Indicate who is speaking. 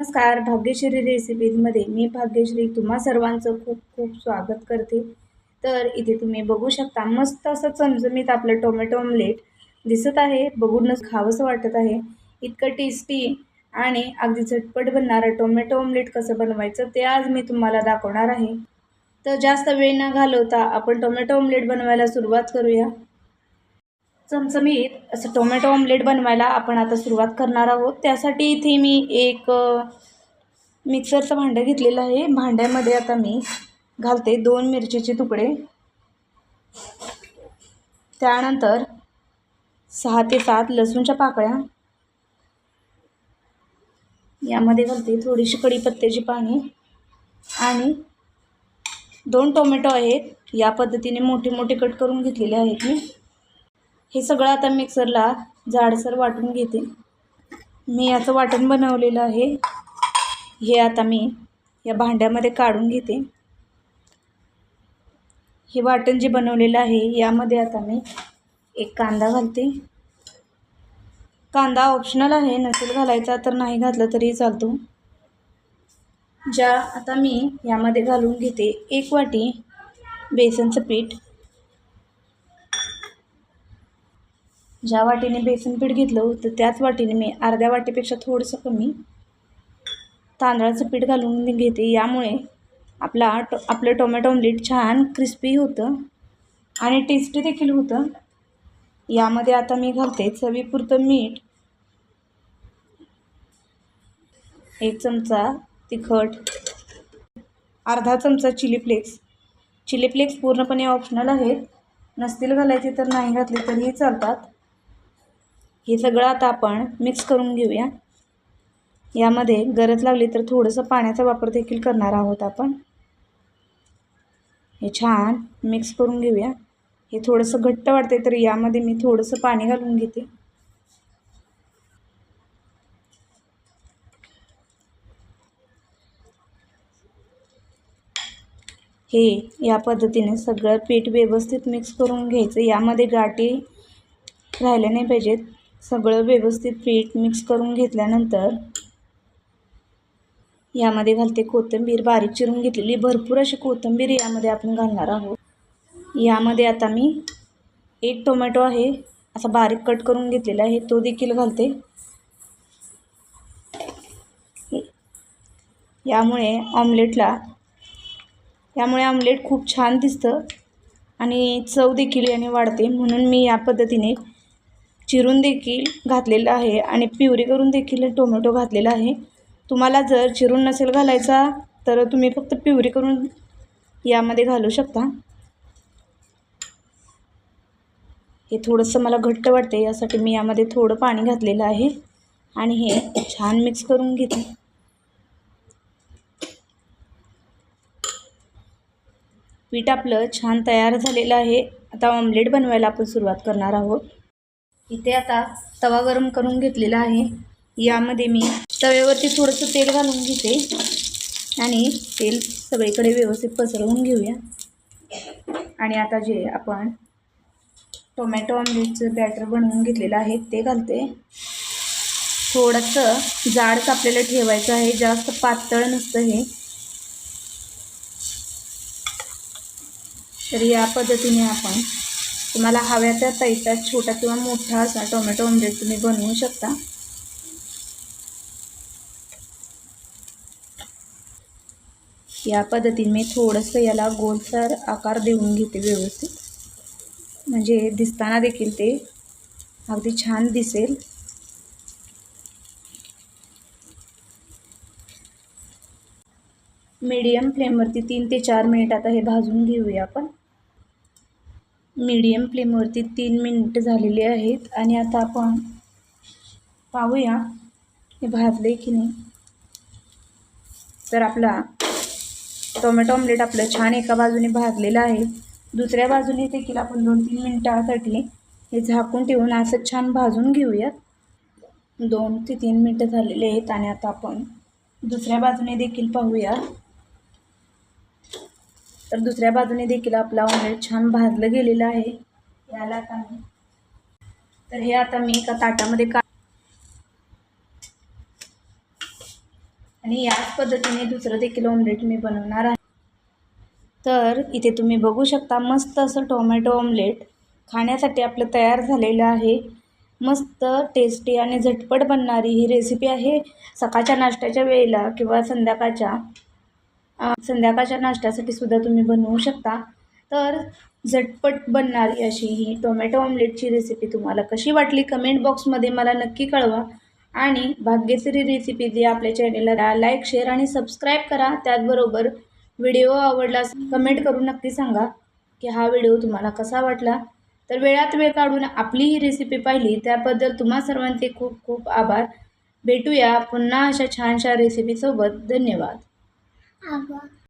Speaker 1: नमस्कार. भाग्यश्री रेसिपीजमध्ये मी भाग्यश्री तुम्हा सर्वांचं खूप खूप स्वागत करते. तर इथे तुम्ही बघू शकता मस्त असं चमचमीत आपलं टोमॅटो ऑमलेट दिसत आहे. बघूनच खावंसं वाटत आहे. इतकं टेस्टी आणि अगदी झटपट बनणारं टोमॅटो ऑमलेट कसं बनवायचं ते आज मी तुम्हाला दाखवणार आहे. तर जास्त वेळ न घालवता आपण टोमॅटो ऑमलेट बनवायला सुरुवात करूया. चमचमीत असं टोमॅटो ऑमलेट बनवायला आपण आता सुरुवात करणार आहोत. त्यासाठी इथे मी एक मिक्सरचं भांडं घेतलेलं आहे. भांड्यामध्ये आता मी घालते 2 मिरचीचे तुकडे, त्यानंतर 6 ते 7 लसूणच्या पाकळ्या, यामध्ये घालते थोडीशी कढीपत्त्याची पाने आणि 2 टोमॅटो आहेत. या पद्धतीने मोठे मोठे कट करून घेतलेले आहेत मी. हे सगळं आता मिक्सरला जाडसर वाटून घेते. मी याचं वाटण बनवलेलं आहे. हे आता मी या भांड्यामध्ये काढून घेते. हे वाटण जे बनवलेलं आहे यामध्ये आता मी एक कांदा घालते. कांदा ऑप्शनल आहे, नसेल घालायचा तर नाही घातलं तरी चालतो. आता मी यामध्ये घालून घेते 1 वाटी बेसनचं पीठ. ज्या वाटीने बेसन पीठ घेतलं होतं त्याच वाटीने मी अर्ध्या वाटीपेक्षा थोडंसं कमी तांदळाचं पीठ घालून घेते. यामुळे आपलं टोमॅटो ऑमलेट छान क्रिस्पी होतं आणि टेस्टी देखील होतं. यामध्ये आता मी घालते चवीपुरतं मीठ, 1 चमचा तिखट, अर्धा चमचा चिली फ्लेक्स पूर्णपणे ऑप्शनल आहेत, नसतील घालायचे तर नाही घातले तरीही चालतात. हे सगळं आता आपण मिक्स करून घेऊया. यामध्ये गरज लागली तर थोडंसं पाण्याचा वापर देखील करणार आहोत आपण. हे छान मिक्स करून घेऊया. हे थोडंसं घट्ट वाटते तर यामध्ये मी थोडंसं पाणी घालून घेते. हे या पद्धतीने सगळं पीठ व्यवस्थित मिक्स करून घ्यायचं. यामध्ये गाठी राहिल्या नाही पाहिजेत. सगळं व्यवस्थित पीठ मिक्स करून घेतल्यानंतर यामध्ये घालते कोथिंबीर, बारीक चिरून घेतलेली भरपूर अशी कोथिंबीर यामध्ये आपण घालणार आहोत. यामध्ये आता मी 1 टोमॅटो आहे असा बारीक कट करून घेतलेला आहे, तो देखील घालते. यामुळे ऑमलेट खूप छान दिसतं आणि चव देखील याने वाढते. म्हणून मी या पद्धतीने चिरून देखील घातलेलं आहे आणि प्युरी करून देखील टोमॅटो घातलेला आहे. तुम्हाला जर चिरून नसेल घालायचा तर तुम्ही फक्त प्युरी करून यामध्ये घालू शकता. हे थोडंसं मला घट्ट वाटते, यासाठी मी यामध्ये थोडं पाणी घातलेलं आहे आणि हे छान मिक्स करून घेते. पीठ आपलं छान तयार झालेलं आहे. आता ऑमलेट बनवायला आपण सुरुवात करणार आहोत. इथे आता तवा गरम करून घेतलेला आहे. यामध्ये मी तव्यावरती थोडंसं तेल घालून घेते आणि तेल सगळीकडे व्यवस्थित पसरवून घेऊया. आणि आता जे आपण टोमॅटो ऑमलेटचं बॅटर बनवून घेतलेलं आहे ते घालते. थोडंसं जाडच आपल्याला ठेवायचं आहे, जास्त पातळ नसतं हे. तर या पद्धतीने आपण तुम्हाला हव्या त्या साईजचा छोटा किंवा मोठा असा टोमॅटो ऑमलेट तुम्ही बनवू शकता. या पद्धतीने मी थोडंसं याला गोलसर आकार देऊन घेते व्यवस्थित, म्हणजे दिसताना देखील ते अगदी छान दिसेल. मीडियम फ्लेमवरती 3 ते 4 मिनिट आता हे भाजून घेऊया आपण. मीडियम फ्लेमवरती 3 मिनिट झालेले आहेत आणि आता आपण पाहूया हे भाजले की नाही. तर आपला टोमॅटो ऑमलेट आपलं छान एका बाजूने भाजलेलं आहे. दुसऱ्या बाजूने देखील आपण 2-3 मिनिटासाठी हे झाकून ठेवून असं छान भाजून घेऊयात. 2 ते 3 मिनिटं झालेले आहेत आणि आता आपण दुसऱ्या बाजूने देखील पाहूया. तर दुसऱ्या बाजूने देखील आपला ऑमलेट छान भाजलं गेलेलं आहे. याला आता हे आता मी एका ताटामध्ये आणि याच पद्धतीने दुसरं देखील ऑमलेट मी बनवणार आहे. तर इथे तुम्ही बघू शकता मस्त असं टोमॅटो ऑमलेट खाण्यासाठी आपलं तयार झालेलं आहे. मस्त टेस्टी आणि झटपट बनणारी ही रेसिपी आहे. सकाळच्या नाश्त्याच्या वेळेला किंवा संध्याकाळच्या नाश्त्यासाठी सुद्धा तुम्ही बनवू शकता. तर झटपट बनणारी अशी ही टोमॅटो ऑमलेटची रेसिपी तुम्हाला कशी वाटली कमेंट बॉक्समध्ये मला नक्की कळवा. आणि भाग्यश्री रेसिपी जे आपल्या चॅनेलला लाईक, शेअर आणि सबस्क्राईब करा. त्याचबरोबर व्हिडिओ आवडल्यास कमेंट करून नक्की सांगा की हा व्हिडिओ तुम्हाला कसा वाटला. तर वेळात वेळ काढून आपली ही रेसिपी पाहिली त्याबद्दल तुम्हा सर्वांचे खूप खूप आभार. भेटूया पुन्हा अशा छानशा रेसिपीसोबत. धन्यवाद.